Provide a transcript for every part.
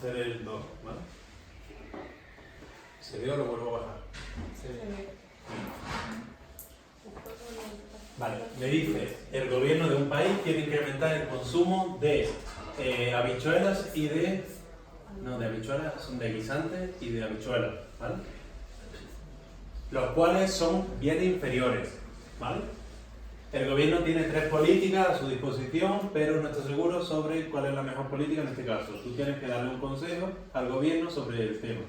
hacer el 2, ¿vale? ¿Se ve o lo vuelvo a bajar? Se ve. Vale, me dice, el gobierno de un país quiere incrementar el consumo de habichuelas y de... No, de habichuelas, son de guisantes y de habichuelas, ¿vale? Los cuales son bienes inferiores, ¿vale? El gobierno tiene 3 políticas a su disposición, pero no está seguro sobre cuál es la mejor política en este caso. Tú tienes que darle un consejo al gobierno sobre el tema.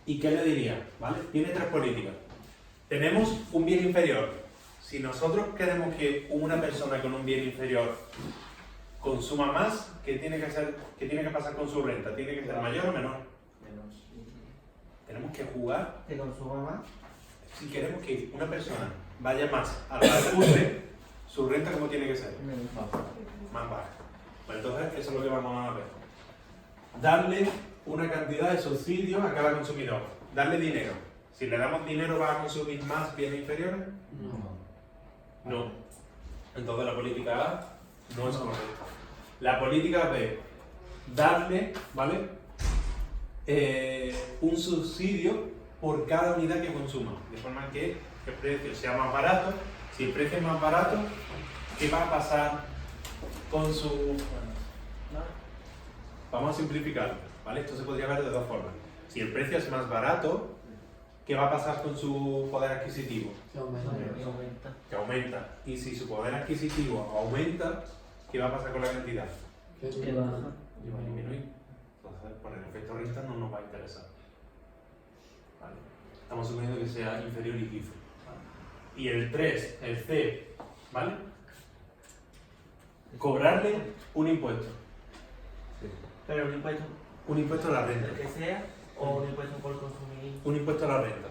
¿Y qué le diría? ¿Vale? Tiene 3 políticas. Tenemos un bien inferior. Si nosotros queremos que una persona con un bien inferior consuma más, ¿qué tiene que hacer? ¿Qué tiene que pasar con su renta? ¿Tiene que ser mayor o menor? Menos. Tenemos que jugar. ¿Que consuma más? Si queremos que una persona vaya más al bar cutre, su renta, ¿cómo tiene que ser? Menos. Más baja. Pues entonces, eso es lo que vamos a ver. Darle una cantidad de subsidios a cada consumidor. Darle dinero. Si le damos dinero, ¿va a consumir más bienes inferiores? No. Entonces la política A no es correcta. La política B, darle, ¿vale? Un subsidio por cada unidad que consuma. De forma que el precio sea más barato. Si el precio es más barato, ¿qué va a pasar con su...? Vamos a simplificarlo, ¿vale? Esto se podría ver de 2 formas. Si el precio es más barato, ¿qué va a pasar con su poder adquisitivo? Que aumenta. Que aumenta. Y si su poder adquisitivo aumenta, ¿qué va a pasar con la cantidad? Que baja. Y va a disminuir. Entonces, por el efecto renta no nos va a interesar. ¿Vale? Estamos suponiendo que sea inferior y IFE. ¿Vale? Y el 3, el C, ¿vale? Cobrarle un impuesto. Pero un impuesto, Un impuesto a la renta. el que sea, o un impuesto por consumir. Un impuesto a la renta.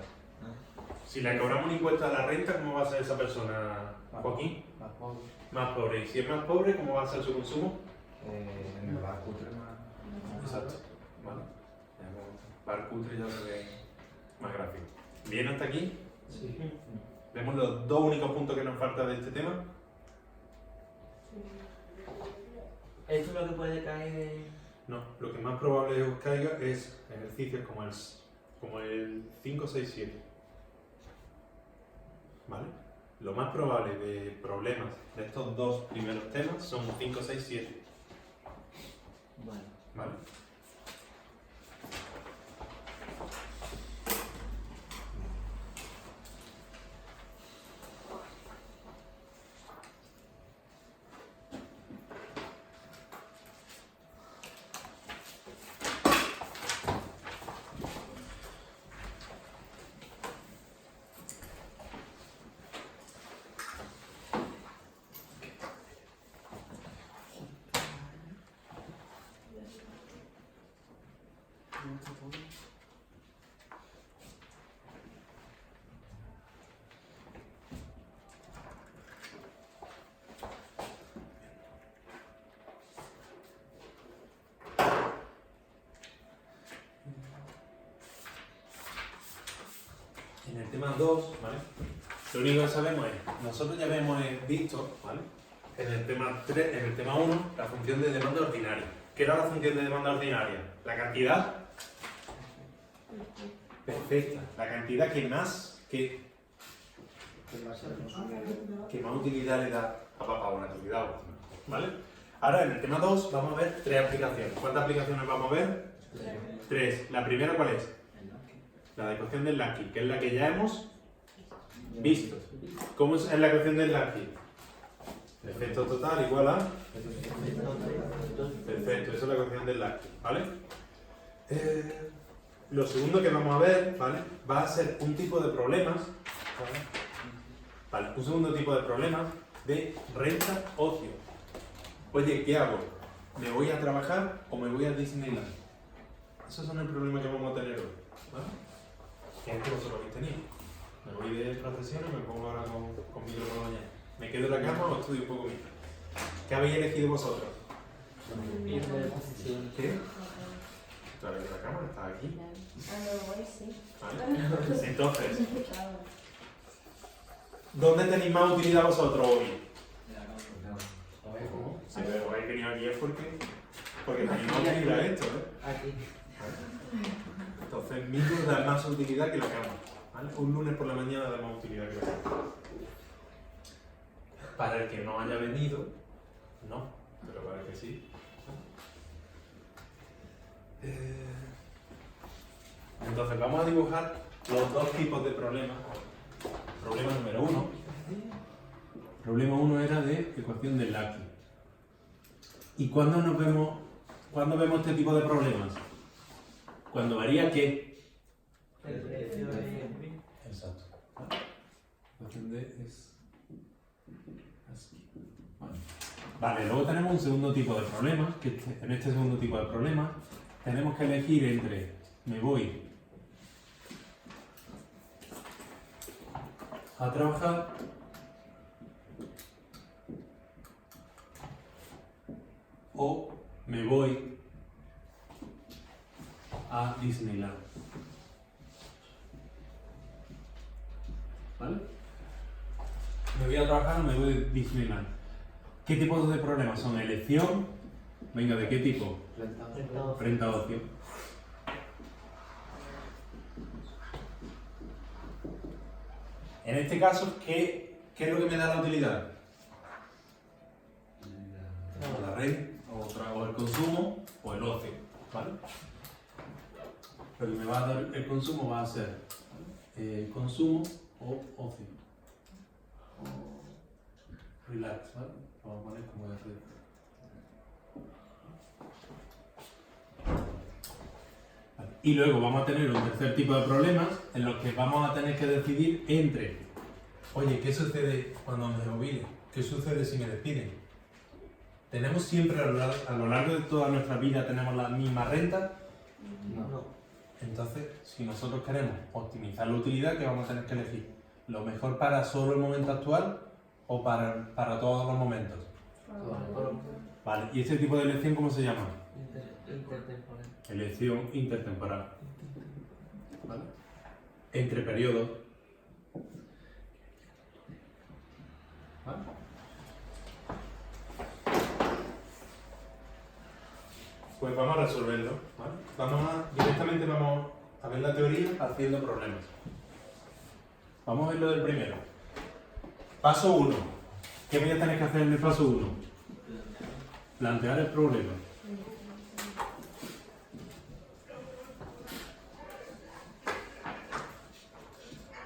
Si le cobramos un impuesto a la renta, ¿cómo va a ser esa persona, Joaquín? Más pobre. Más pobre. Y si es más pobre, ¿cómo va a ser su consumo? En el bar cutre más. Exacto. Vale. Bar cutre ya se ve más gráfico. ¿Bien hasta aquí? Sí. ¿Vemos los 2 únicos puntos que nos faltan de este tema? Esto es lo que puede caer. No, lo que más probable os caiga es ejercicios como el 5, 6, 7. ¿Vale? Lo más probable de problemas de estos 2 primeros temas son 5, 6, 7. Bueno. ¿Vale? En el tema 2, ¿vale? Lo único que sabemos es, nosotros ya hemos visto, ¿vale? En el tema 3, en el tema 1, la función de demanda ordinaria. ¿Qué era la función de demanda ordinaria? La cantidad perfecta, la cantidad que más utilidad le da a papá una utilidad, ¿vale? Ahora en el tema 2 vamos a ver 3 aplicaciones. ¿Cuántas aplicaciones vamos a ver? 3. ¿La primera cuál es? La de ecuación del Lansky, que es la que ya hemos visto. ¿Cómo es la ecuación del Lansky? Efecto total igual a... Perfecto, esa es la ecuación del Lansky, ¿vale? Lo segundo que vamos a ver, ¿vale? Va a ser un tipo de problemas, ¿vale? Un segundo tipo de problemas de renta ocio. Oye, ¿qué hago? ¿Me voy a trabajar o me voy a Disneyland? Esos son el problema que vamos a tener hoy, ¿vale? Que es que vosotros habéis tenido. Me voy de procesión y me pongo ahora conmigo por la mañana. ¿Me quedo en la cama o estudio un poco mientras? ¿Qué habéis elegido vosotros? Ir de posición. ¿Qué? Claro, la cámara está aquí. Sí. ¿Vale? Entonces, ¿dónde tenéis más utilidad vosotros hoy? ¿Cómo? Si me habéis venido aquí es porque Porque también no utilidad esto, ¿eh? Aquí. Entonces, micro da más utilidad que la cama. ¿Vale? Un lunes por la mañana da más utilidad que la cama. Para el que no haya venido, no, pero para el que sí. Entonces, vamos a dibujar los dos tipos de problemas. Problema número 1. Problema 1 era de ecuación de Laplace. ¿Y cuándo vemos este tipo de problemas? Cuando varía ¿qué? El precio de... Exacto. ¿Vale? La ecuación de es así. Vale, luego tenemos un segundo tipo de problema, que en este segundo tipo de problema tenemos que elegir entre me voy a trabajar o me voy a Disneyland. ¿Vale? Me voy a trabajar o me voy a Disneyland. ¿Qué tipos de problemas son? Elección. Venga, ¿de qué tipo? Renta ocio. En este caso, ¿qué es lo que me da la utilidad? La renta, o el consumo, o el ocio. ¿Vale? Lo que me va a dar el consumo va a ser consumo o ocio. O relax, ¿vale? Vamos a poner como de red. Vale. Y luego vamos a tener un tercer tipo de problemas en los que vamos a tener que decidir entre, oye, ¿qué sucede cuando me jubile? ¿Qué sucede si me despiden? ¿Tenemos siempre a lo largo de toda nuestra vida tenemos la misma renta? No. Entonces, si nosotros queremos optimizar la utilidad, ¿qué vamos a tener que elegir? ¿Lo mejor para solo el momento actual o para todos los momentos? Vale, ¿y este tipo de elección cómo se llama? Intertemporal. Elección intertemporal. ¿Vale? Entre periodos. ¿Vale? Pues vamos a resolverlo. ¿Vale? Directamente vamos a ver la teoría haciendo problemas. Vamos a ver lo del primero. Paso 1. ¿Qué voy a tener que hacer en el paso 1? Plantear el problema.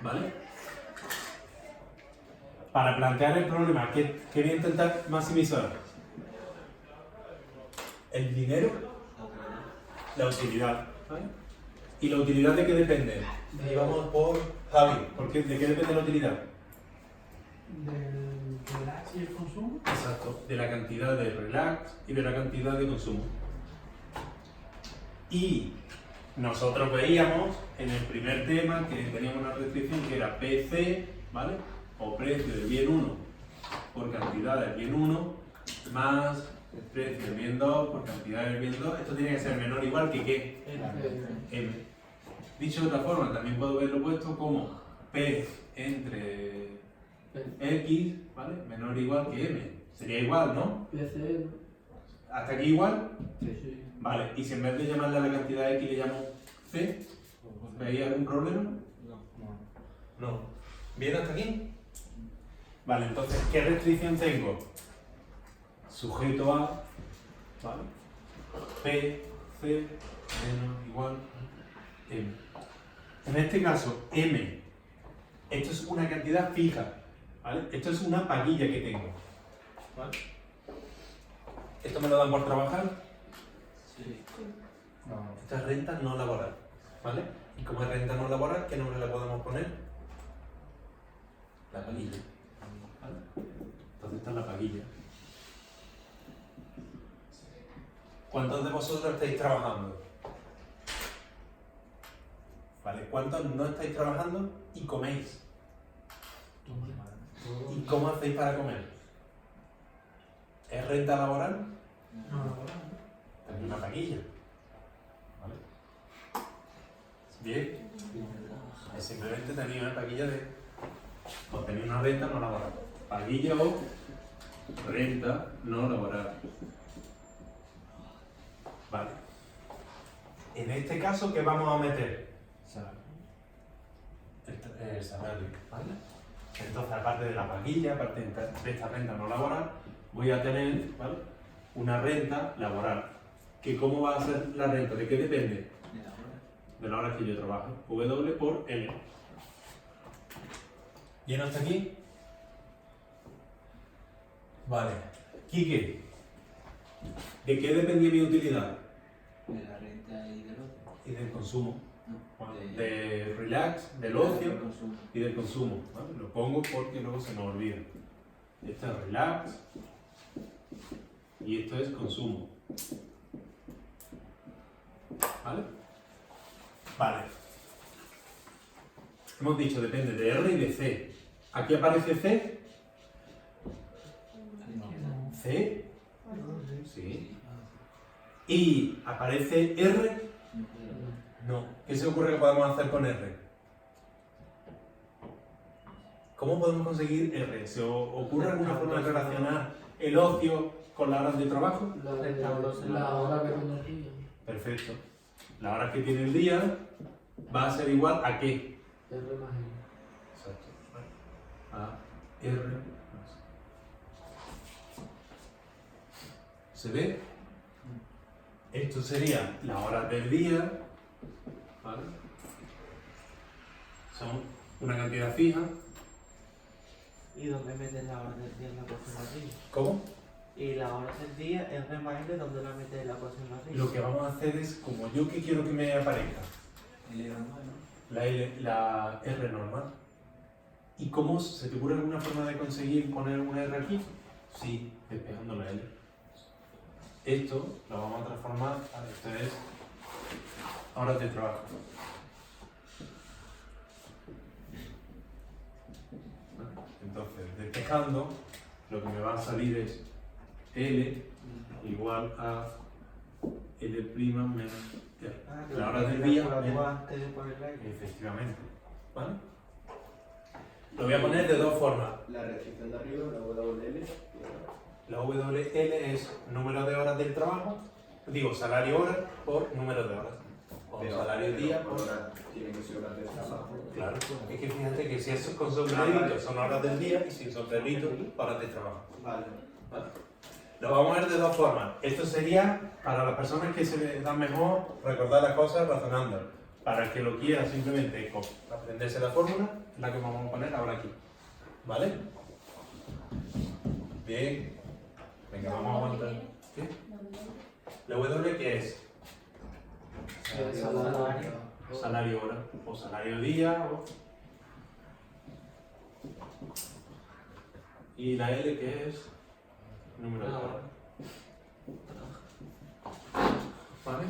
¿Vale? Para plantear el problema, ¿qué voy a intentar maximizar? El dinero, la utilidad. ¿Vale? ¿Y la utilidad de qué depende? Y vamos por Javi. ¿De qué depende la utilidad? Del relax y el consumo. Exacto, de la cantidad de relax y de la cantidad de consumo. Y nosotros veíamos en el primer tema que teníamos una restricción que era PC, ¿vale? O precio del bien 1 por cantidad del bien 1 más el precio del bien 2 por cantidad del bien 2. Esto tiene que ser menor o igual que ¿qué? M. Dicho de otra forma, también puedo verlo puesto como P entre X, ¿vale? Menor o igual que M. Sería igual, ¿no? PC, ¿Hasta aquí igual? sí. Vale, y si en vez de llamarle a la cantidad X le llamo C, ¿veis algún problema? No. ¿Bien hasta aquí? Vale, entonces, ¿qué restricción tengo? Sujeto a, ¿vale? P, C, menos, igual, M. En este caso, M, esto es una cantidad fija, ¿vale? Esto es una paguilla que tengo, ¿vale? ¿Esto me lo dan por trabajar? Sí. No. Esta es renta no laboral, ¿vale? Y como es renta no laboral, ¿qué nombre le podemos poner? La paguilla, ¿vale? Entonces esta es la paguilla. ¿Cuántos de vosotros estáis trabajando? ¿Vale? ¿Cuántos no estáis trabajando y coméis? ¿Y cómo hacéis para comer? ¿Es renta laboral? No. Tenéis una paguilla, ¿vale? Bien. Es simplemente tenéis una paguilla de... o tenéis una renta no laboral. Paguilla o renta no laboral. Vale. En este caso, ¿qué vamos a meter? El salario, ¿vale? Entonces, aparte de la paguilla, aparte de esta renta no laboral, voy a tener, ¿vale?, una renta laboral. ¿Que cómo va a ser la renta? ¿De qué depende? De la hora que yo trabajo. W por L. ¿Lleno hasta aquí? Vale. Quique, ¿de qué dependía mi utilidad? De la renta y del otro. Y del consumo. No. Bueno, de relax, del ocio Del consumo. y del consumo. ¿Vale? Lo pongo porque luego se me olvida. Esto es relax y esto es consumo. ¿Vale? Vale. Hemos dicho depende de R y de C. ¿Aquí aparece C? ¿C? Sí. ¿Y aparece R? No. ¿Qué se ocurre que podemos hacer con R? ¿Cómo podemos conseguir R? ¿Se os ocurre alguna forma de relacionar el ocio con las horas de trabajo? La hora que tiene el día. Perfecto. La hora que tiene el día va a ser igual a ¿qué? R más N. Exacto. A R más. ¿Se ve? Esto sería las horas del día, ¿vale? Son una cantidad fija. ¿Y dónde metes la hora del día en la aproximación? ¿Cómo? Y la hora del día es R más L, ¿dónde la metes en la aproximación? Lo que vamos a hacer es, como yo que quiero que me aparezca, la R normal. ¿Y cómo se te ocurre alguna forma de conseguir poner una R aquí? Sí, despejando la L. Esto lo vamos a transformar, esto es horas de trabajo. Entonces, despejando, lo que me va a salir es L igual a L' menos R. La hora del día. Antes de poner la L. Efectivamente. ¿Vale? Lo voy a poner de dos formas. La restricción de arriba, la WL. La WL es número de horas del trabajo, digo salario hora por número de horas. O salario día por. Tiene que ser horas de trabajo. Claro, es que fíjate que si es con sombrerito son horas del día y sin sombrerito horas de trabajo. Vale. ¿Vale? Lo vamos a ver de dos formas. Esto sería para las personas que se les da mejor recordar las cosas razonando. Para el que lo quiera simplemente aprenderse la fórmula, es la que vamos a poner ahora aquí. ¿Vale? Bien. Venga, vamos a aguantar. ¿Qué? ¿La W qué es? Salario. Salario hora, o salario día, o... Y la L que es número de horas. ¿Vale?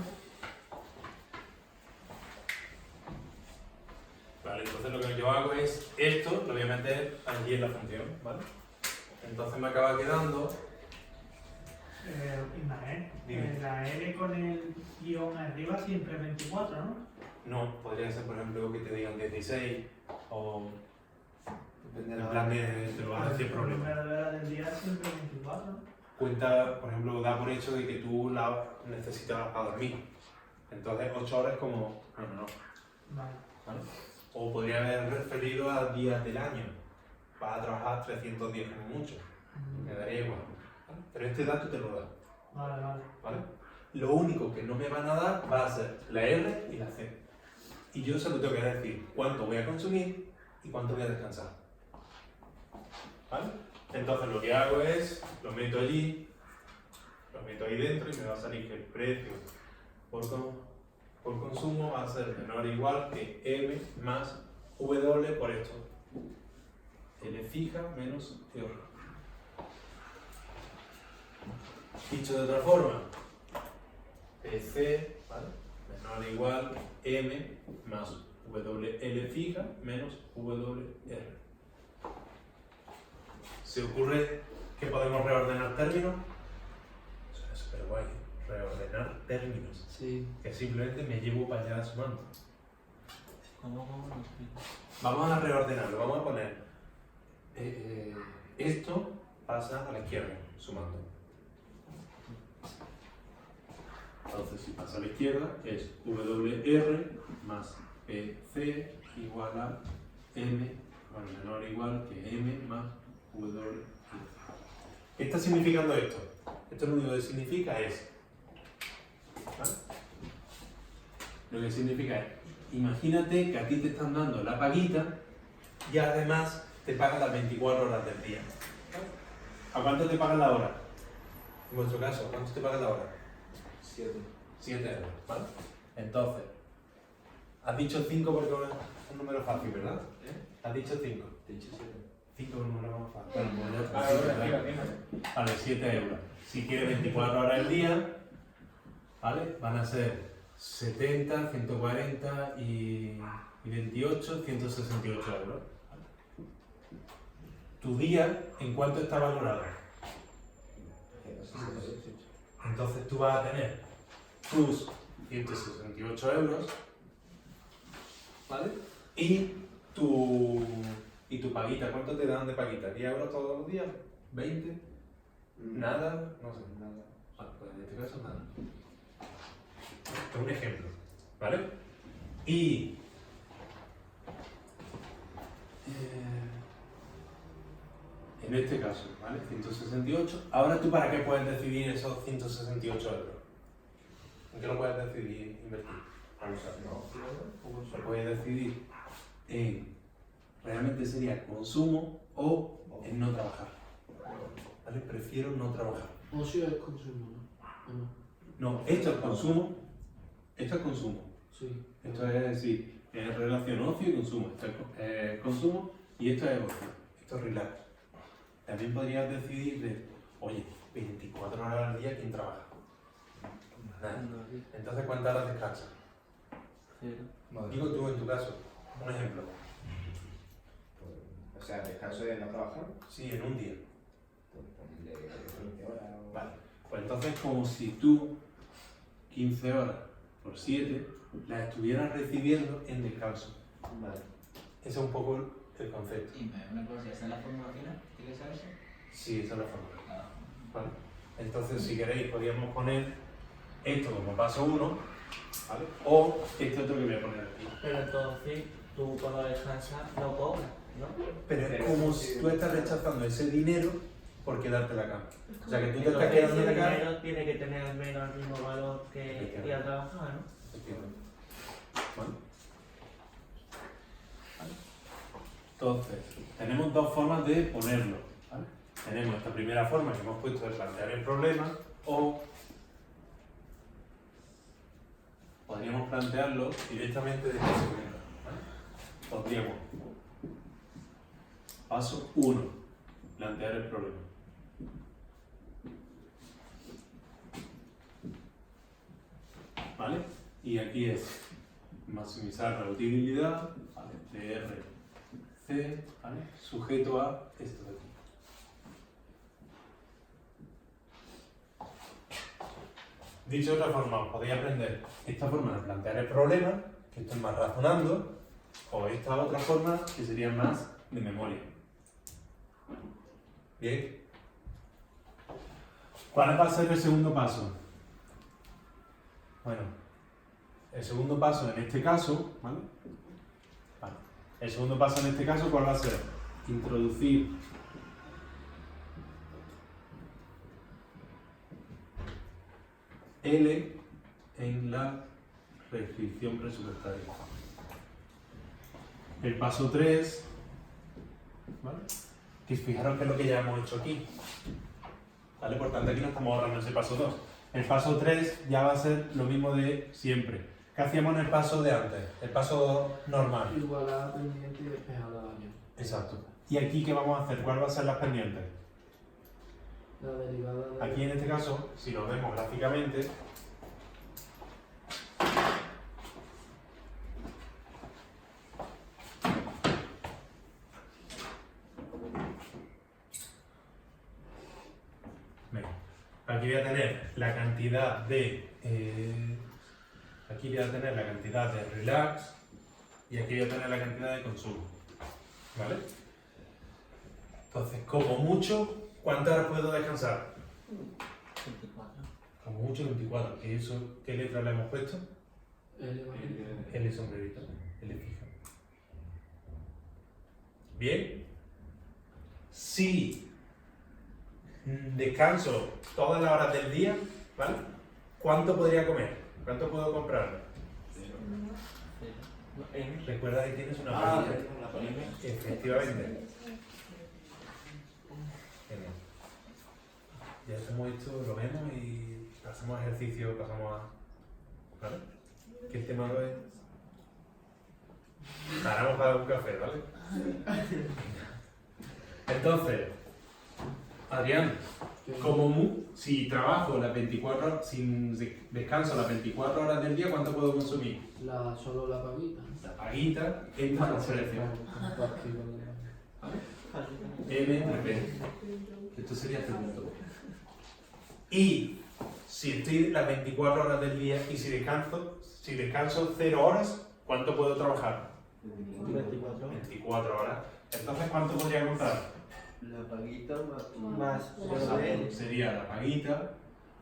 Vale, entonces lo que yo hago es esto, lo voy a meter allí en la función, ¿vale? Entonces me acaba quedando... Ismael, Dime. la L con el guión arriba siempre es 24, ¿no? No, podría ser por ejemplo que te digan 16 o... Depende de En la plan de te lo van a decir El problema. número de horas del día siempre es 24, ¿no? Cuenta, por ejemplo, da por hecho de que tú la necesitas para dormir. Entonces 8 horas es como... No. Vale. ¿Vale? O podría haber referido a días del año. Vas a trabajar 310 como mucho. Me daría igual. ¿Vale? Pero este dato te lo da. Vale. ¿Vale? Lo único que no me van a dar va a ser la R y la C. Y yo solo tengo que decir cuánto voy a consumir y cuánto voy a descansar. ¿Vale? Entonces lo que hago es, lo meto allí, lo meto ahí dentro y me va a salir que el precio por consumo va a ser menor o igual que M más W por esto. L fija menos T hora. Dicho de otra forma, PC, ¿vale?, menor o igual M más WL fija menos WR. ¿Se ocurre que podemos reordenar términos? Suena súper guay, reordenar términos. Sí. Que simplemente me llevo para allá sumando. ¿Cómo? Vamos a reordenarlo, vamos a poner esto pasa a la izquierda, sumando. Entonces, si pasa a la izquierda, es WR más PC igual a M, bueno, menor o igual que M más W. ¿Qué está significando esto? Esto lo único que significa es, ¿vale? Lo que significa es, imagínate que a ti te están dando la paguita y además te pagan las 24 horas del día. ¿A cuánto te pagan la hora? En vuestro caso, ¿a cuánto te pagan la hora? 7 euros, ¿vale? Entonces, has dicho 5 porque es un número fácil, ¿verdad? Has dicho 5. Te he dicho 7. 5 es un número más fácil. Bueno, pues ya está. Vale, 7 euros. Si quieres 24 horas al día, ¿vale? Van a ser 70, 140 y 28, 168 euros. ¿Vale? ¿Tu día en cuánto está valorado? Entonces tú vas a tener tus 168 euros, ¿vale? Y tu paguita, ¿cuánto te dan de paguita? ¿10 euros todos los días? ¿20? ¿Nada? No sé, nada. Vale, pues en este caso nada. Esto es un ejemplo, ¿vale? Y en este caso, ¿vale? 168. Ahora tú, ¿para qué puedes decidir esos 168 euros? ¿En qué lo puedes decidir invertir? Lo puedes decidir en realmente sería consumo o en no trabajar. ¿Vale? Prefiero no trabajar. Ocio es consumo, ¿no? No, esto es consumo. Esto es consumo. Sí. Esto es decir, es relación ocio y consumo. Esto es consumo y esto es ocio. Esto es relax. También podrías decidir de, oye, 24 horas al día, ¿quién trabaja? Nada. Entonces, ¿cuántas horas descansas? Digo tú en tu caso, un ejemplo. O sea, descanso de no trabajar. Sí, en un día. Pues ponerle 15 horas. Vale. Pues entonces, como si tú 15 horas por 7 las estuvieras recibiendo en descanso. Vale. Ese es un poco el concepto. Y una cosa, ¿esa es la fórmula final? ¿Quieres saber eso? Sí, esa es la forma. ¿Vale? Entonces, si queréis, podríamos poner esto como paso 1, ¿vale? O este otro que voy a poner aquí. Pero entonces, tú cuando descansas no cobras, ¿no? Pero es como si tú estás rechazando ese dinero por quedarte en la cama. O sea, que tú te estás Entonces, quedando en ese la cama. dinero tiene que tener al menos el mismo valor que ir a trabajar, ¿no? Efectivamente. ¿Vale? Entonces, tenemos dos formas de ponerlo. ¿Vale? Tenemos esta primera forma que hemos puesto de plantear el problema, o podríamos plantearlo directamente desde la segunda. ¿Vale? Podríamos. Paso 1. Plantear el problema. ¿Vale? Y aquí es maximizar la utilidad, ¿vale? DRC, ¿vale? Sujeto a esto de aquí. Dicho de otra forma, os podéis aprender esta forma de plantear el problema, que esto es más razonando, o esta otra forma, que sería más de memoria. Bien. ¿Cuál va a ser el segundo paso? Bueno, el segundo paso en este caso, ¿vale? Vale. El segundo paso en este caso, ¿cuál va a ser? Introducir L en la restricción presupuestaria. El paso 3, ¿vale? Que fijaros que es lo que ya hemos hecho aquí. ¿Vale? Por tanto, aquí no estamos ahorrando ese paso 2. El paso 3 ya va a ser lo mismo de siempre. ¿Qué hacíamos en el paso de antes? El paso normal. Igualar pendiente y despejar la daño. Exacto. ¿Y aquí qué vamos a hacer? ¿Cuál va a ser las pendientes? La derivada de... Aquí en este caso, si lo vemos gráficamente, venga, aquí voy a tener la cantidad de aquí voy a tener la cantidad de relax y aquí voy a tener la cantidad de consumo, ¿vale? Entonces, como mucho, ¿cuántas horas puedo descansar? 24. Como como mucho 24. ¿Y eso qué letra le hemos puesto? L sombrerito, L fija. Bien. Si descanso todas las horas del día, ¿vale? ¿Cuánto podría comer? ¿Cuánto puedo comprar? Recuerda que tienes una paguita. Efectivamente. Genial. Ya hacemos esto, lo vemos y hacemos ejercicio, pasamos a... ¿Vale? ¿Qué tema lo es? Paramos para dar un café, ¿vale? Entonces, Adrián, si trabajo las 24 horas, sin descanso las 24 horas del día, ¿cuánto puedo consumir? Solo la paguita. La paguita entra en la selección. M entre P. Esto sería este punto. Y si estoy las 24 horas del día y si descanso 0 horas, ¿cuánto puedo trabajar? 24 horas. Entonces, ¿cuánto podría comprar? La paguita más Exacto. Sería la paguita,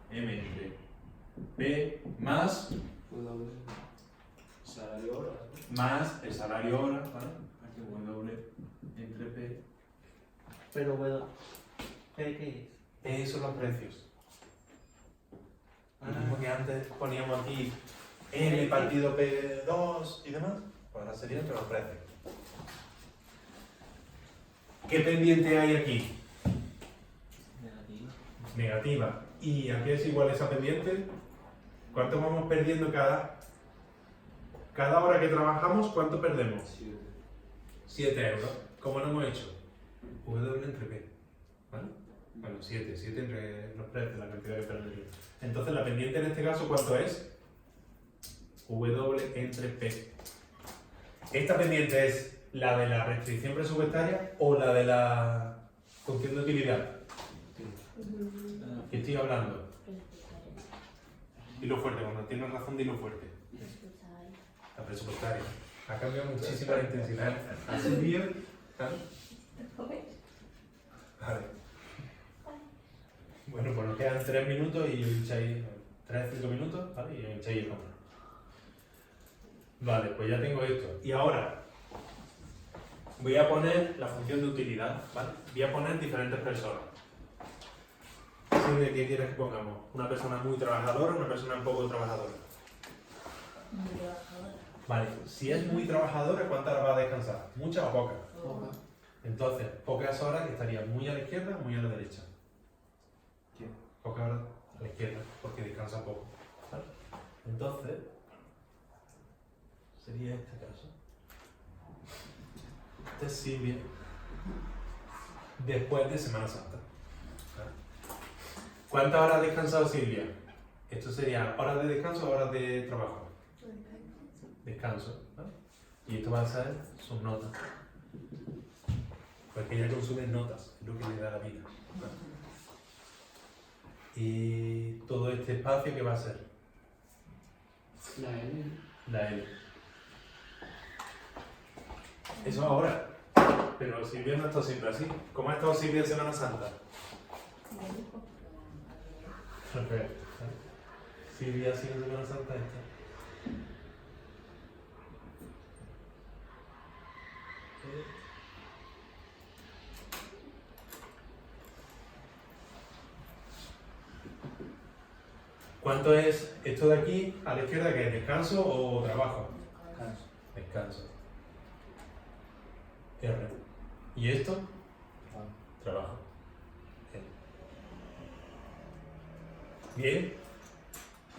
M entre P, más Salario hora. más el salario hora, ¿vale? W entre P. Pero bueno, ¿qué es? Esos son los precios. Lo mismo que antes poníamos aquí N partido P2 y demás, pues ahora serían entre los precios. ¿Qué pendiente hay aquí? Negativa. ¿Y a qué es igual esa pendiente? ¿Cuánto vamos perdiendo cada hora que trabajamos? ¿Cuánto perdemos? 7 euros. ¿Cómo lo hemos hecho? W entre P. ¿Vale? Bueno, 7 entre los precios, la cantidad que perderíamos. Entonces la pendiente en este caso, ¿cuánto es? W entre P. Esta pendiente es la de la restricción presupuestaria o la de la función de utilidad. ¿Qué estoy hablando? Dilo fuerte, cuando tienes razón, dilo fuerte. La presupuestaria. Ha cambiado muchísimo la intensidad. ¿Ha subido? Vale. Bueno, pues nos quedan 3 minutos y echáis 3-5 minutos, ¿vale? Y echáis el nombre. Vale, pues ya tengo esto. Y ahora voy a poner la función de utilidad, ¿vale? Voy a poner diferentes personas. ¿De qué quieres que pongamos? ¿Una persona muy trabajadora o una persona poco trabajadora? Muy trabajadora. Vale, si es muy trabajadora, ¿cuántas horas va a descansar? ¿Muchas o pocas? Pocas. Entonces, pocas horas que estaría muy a la izquierda o muy a la derecha. ¿Quién? Pocas horas a la izquierda, porque descansa poco. ¿Vale? Entonces, sería este caso. Esta es Silvia, después de Semana Santa. ¿Vale? ¿Cuántas horas ha descansado Silvia? Esto sería horas de descanso o horas de trabajo. Descanso. ¿Vale? Y esto va a ser sus notas. Porque ella consume notas, es lo que le da la vida. ¿Vale? Y todo este espacio, ¿qué va a ser? La L. La L. Eso ahora. Pero Silvia no ha estado siempre así. ¿Cómo ha estado Silvia en Semana Santa? Silvia así en Semana Santa esta. ¿Cuánto es esto de aquí a la izquierda, que es descanso o trabajo? Descanso. R. ¿Y esto? Trabajo. L. Bien.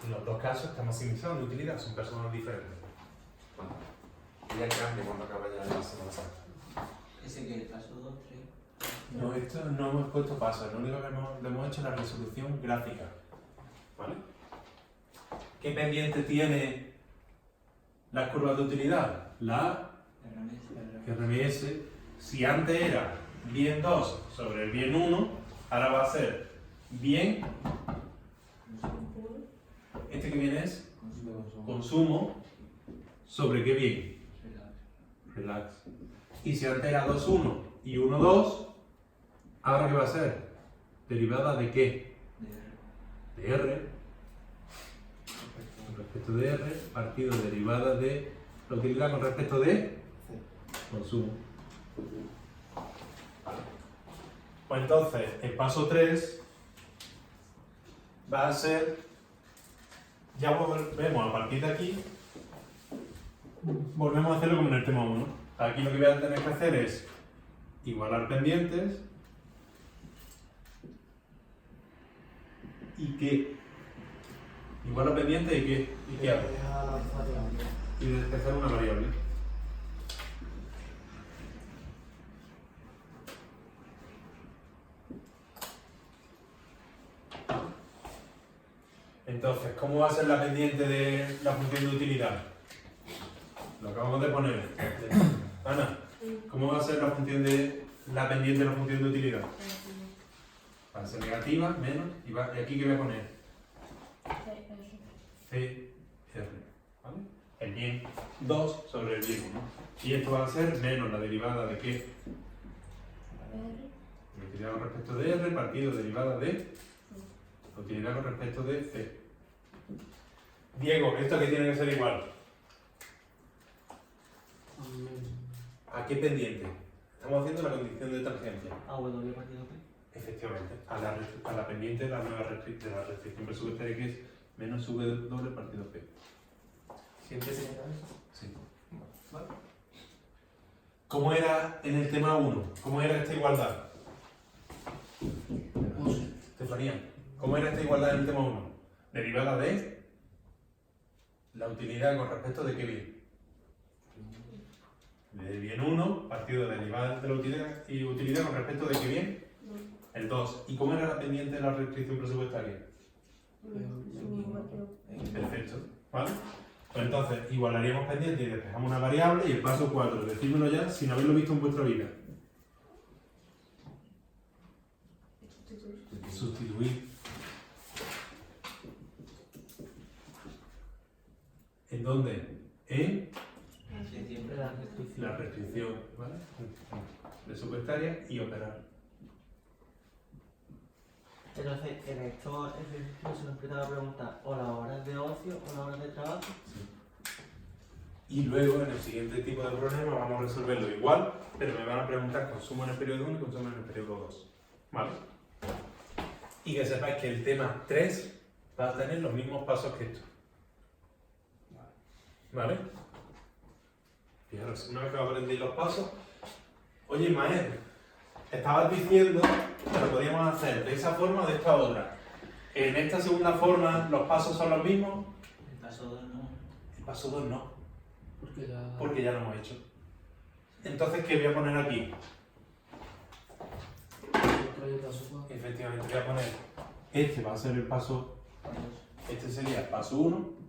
En los dos casos estamos maximizando utilidad, son personas diferentes. Bueno, y ya cambia cuando acaba ya la Semana Santa. Ese que el paso 2, 3. No, esto no hemos puesto pasos, lo único que hemos hecho es la resolución gráfica. ¿Vale? ¿Qué pendiente tiene las curvas de utilidad? La RMS. Si antes era bien 2 sobre el bien 1, ahora va a ser bien. Este que viene es consumo sobre qué bien. Relax. Y si antes era 2,1 y 1,2, ¿ahora qué va a ser? ¿Derivada de qué? De R. respecto de R partido derivada de la utilidad con respecto de consumo. Pues entonces, el paso 3 va a ser, ya volvemos a partir de aquí, volvemos a hacerlo como en el tema 1. Aquí lo que voy a tener que hacer es igualar pendientes y qué. Igualar pendientes y qué. ¿Y qué hago? Y despejar una variable. Entonces, ¿cómo va a ser la pendiente de la función de utilidad? Lo acabamos de poner. Ana, ¿cómo va a ser la función de la pendiente de la función de utilidad? Va a ser negativa, menos, y aquí ¿qué voy a poner? CR. ¿Vale? El bien 2 sobre el bien 1. Y esto va a ser menos la derivada de qué? La utilidad con respecto de R partido derivada de la utilidad con respecto de C. Diego, ¿esto que tiene que ser igual? ¿A qué pendiente? Estamos haciendo la condición de tangencia. A W partido P. Efectivamente, a la pendiente de la nueva restricción presupuestaria que es menos W partido P. ¿Siempre se queda eso? Sí. ¿Vale? ¿Cómo era en el tema 1? ¿Cómo era esta igualdad? Estefanía, ¿cómo era esta igualdad en el tema 1? Derivada de la utilidad con respecto de qué bien. De bien 1, partido de derivada de la utilidad y utilidad con respecto de qué bien. El 2. ¿Y cómo era la pendiente de la restricción presupuestaria? Perfecto. ¿Vale? Pues entonces, igualaríamos pendiente y despejamos una variable y el paso 4, decídmelo ya sin haberlo visto en vuestra vida. Sustituir. ¿En dónde? En Siempre la restricción. la restricción, ¿vale? Presupuestaria y operar. Entonces, en esto se nos empieza a preguntar o las horas de ocio o las horas de trabajo. Y luego en el siguiente tipo de problema vamos a resolverlo igual, pero me van a preguntar consumo en el periodo 1 y consumo en el periodo 2. ¿Vale? Y que sepáis que el tema 3 va a tener los mismos pasos que esto. ¿Vale? Fijaros, una vez que aprendéis los pasos, oye Mael, estabas diciendo que lo podíamos hacer de esa forma o de esta otra. En esta segunda forma, ¿los pasos son los mismos? El paso 2 no. El paso 2 no, Porque ya lo hemos hecho. Entonces, ¿qué voy a poner aquí? Efectivamente, voy a poner, este va a ser el paso, este sería el paso 1.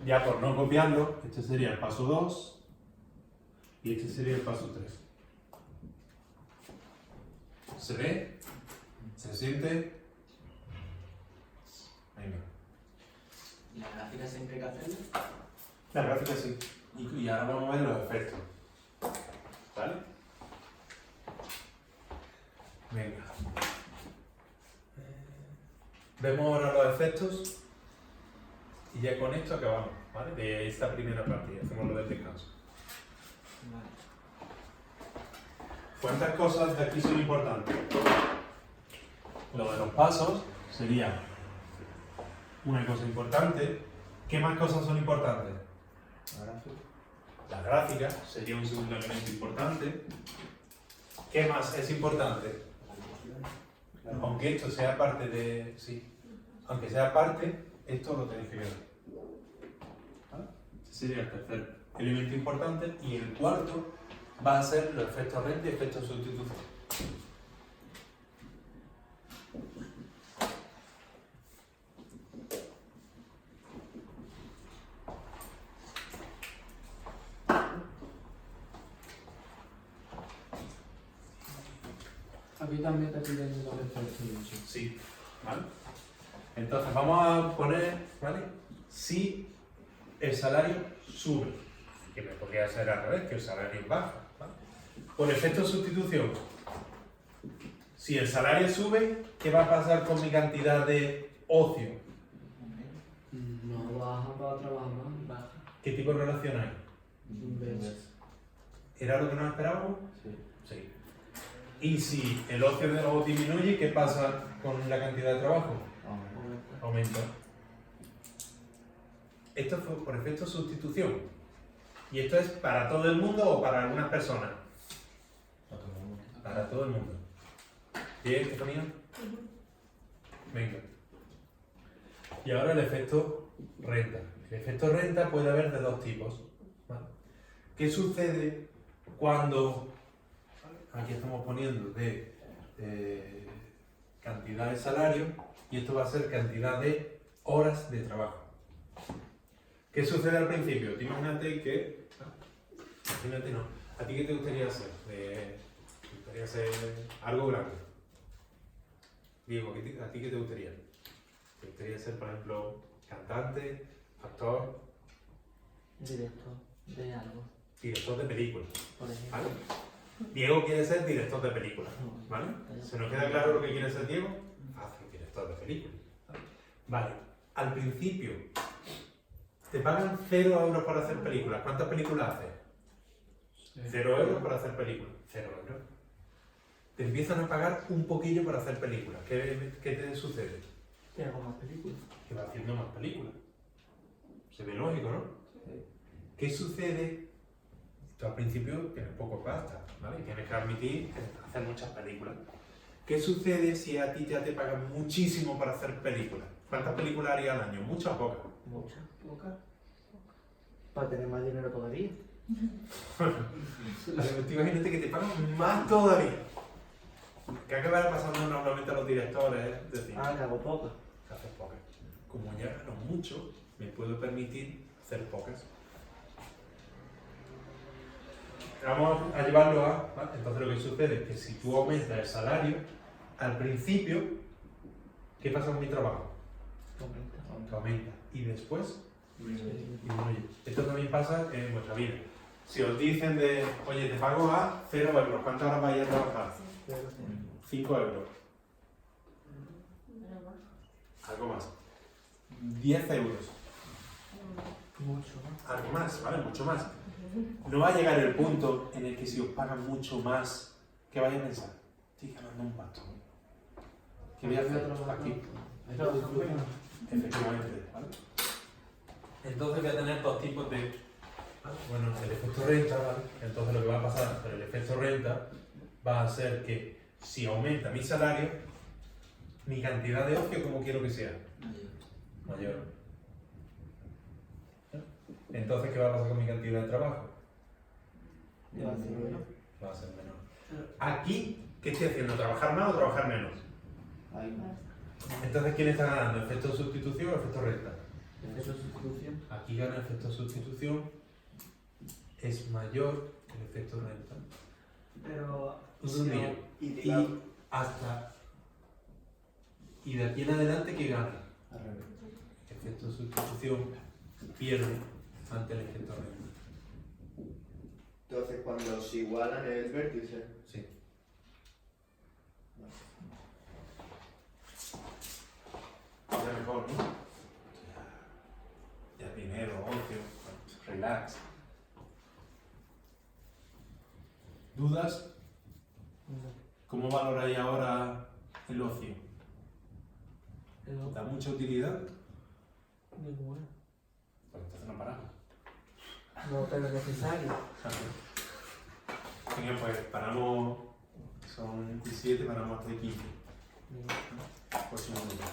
Ya por no copiarlo, este sería el paso 2 y este sería el paso 3. ¿Se ve? ¿Se siente? Venga. ¿Y la gráfica siempre hay que hacerla? La gráfica sí. Y ahora vamos a ver los efectos. ¿Vale? Venga. Vemos ahora los efectos y ya con esto acabamos, ¿vale? De esta primera parte y hacemos lo del descanso. Vale. ¿Cuántas cosas de aquí son importantes? Lo de los pasos sería una cosa importante. ¿Qué más cosas son importantes? La gráfica sería un segundo elemento importante. ¿Qué más es importante? Aunque esto sea parte de... Sí. Aunque sea parte, esto lo tenéis que ver. ¿Vale? Ese sería el tercer elemento importante. Y el cuarto va a ser los efectos renta y efectos sustitución. Aquí también te piden los efectos. Sí, ¿vale? Entonces vamos a poner, ¿vale? Si el salario sube, que me podría ser al revés, que el salario baja, ¿vale? Por efecto de sustitución, si el salario sube, ¿qué va a pasar con mi cantidad de ocio? ¿Qué tipo de relación hay? Inverso. ¿Era lo que nos esperábamos? Sí. Sí. Y si el ocio de nuevo disminuye, ¿qué pasa con la cantidad de trabajo? Aumenta. Esto fue por efecto sustitución. ¿Y esto es para todo el mundo o para algunas personas? Para todo el mundo. ¿Bien, Estefanía? Venga. Y ahora el efecto renta. El efecto renta puede haber de dos tipos. ¿Vale? ¿Qué sucede cuando, aquí estamos poniendo de cantidad de salario y esto va a ser cantidad de horas de trabajo? ¿Qué sucede al principio? Tú imagínate que, imagínate no, ¿a ti qué te gustaría hacer? ¿Te gustaría hacer algo grande? Diego, ¿a ti qué te gustaría? ¿Te gustaría ser, por ejemplo, cantante, actor, Director de algo, director de películas? por ejemplo. ¿Vale? Diego quiere ser director de películas, ¿vale? ¿Se nos queda claro lo que quiere ser Diego? Hace director de películas. Vale, al principio te pagan 0 euros por hacer películas. ¿Cuántas películas haces? 0 euros por hacer películas. 0 euros. Te empiezan a pagar un poquillo por hacer películas. ¿Qué te sucede? Que hago más películas. Que va haciendo más películas. Se ve lógico, ¿no? ¿Qué sucede? Tú al principio tienes poco pasta, ¿vale? Y tienes que admitir que hacer muchas películas. ¿Qué sucede si a ti ya te pagan muchísimo para hacer películas? ¿Cuántas películas harías al año? ¿Muchas o pocas? Muchas. Pocas. Para tener más dinero todavía. Imagínate que te pagan más todavía. ¿Qué acabará pasando normalmente a los directores de cine? Ah, que hago pocas. Que haces pocas. Como ya gano mucho, me puedo permitir hacer pocas. Vamos a llevarlo a... ¿vale? Entonces lo que sucede es que si tú aumentas el salario, al principio, ¿qué pasa con mi trabajo? Que aumenta. Y después, disminuye. Esto también pasa en vuestra vida. Si os dicen de, oye, te pago a 0 euros, ¿cuántas horas vais a trabajar? 5 euros. Algo más. 10 euros. Mucho más. Algo más, ¿vale? Mucho más. No va a llegar el punto en el que si os pagan mucho más, ¿qué vais a pensar? Estoy ganando un bastón. ¿Qué voy a hacer aquí? Efectivamente, ¿vale? Entonces voy a tener dos tipos de... Bueno, el efecto renta, ¿vale? Entonces lo que va a pasar por el efecto renta va a ser que si aumenta mi salario, mi cantidad de ocio, como quiero que sea, mayor. Entonces, ¿qué va a pasar con mi cantidad de trabajo? Va a ser menos. Va a ser menor. Aquí, ¿qué estoy haciendo? ¿Trabajar más o trabajar menos? Entonces, ¿quién está ganando? ¿Efecto sustitución o efecto renta? Efecto de sustitución. Aquí gana el efecto sustitución, es mayor que el efecto renta. Pero. Un segundillo. Y hasta. Y de aquí en adelante, ¿qué gana? El efecto sustitución pierde ante el efecto renta. Entonces, cuando se igualan el vértice. Sí. Ya mejor, ¿no? Ya dinero, ocio, relax. ¿Dudas? ¿Cómo valoráis ahora el ocio? ¿Da mucha utilidad? Ninguna. Pues entonces no paramos. No, pero es necesario. Venga, pues paramos, son 17, paramos hasta el 15. Próximo minuto.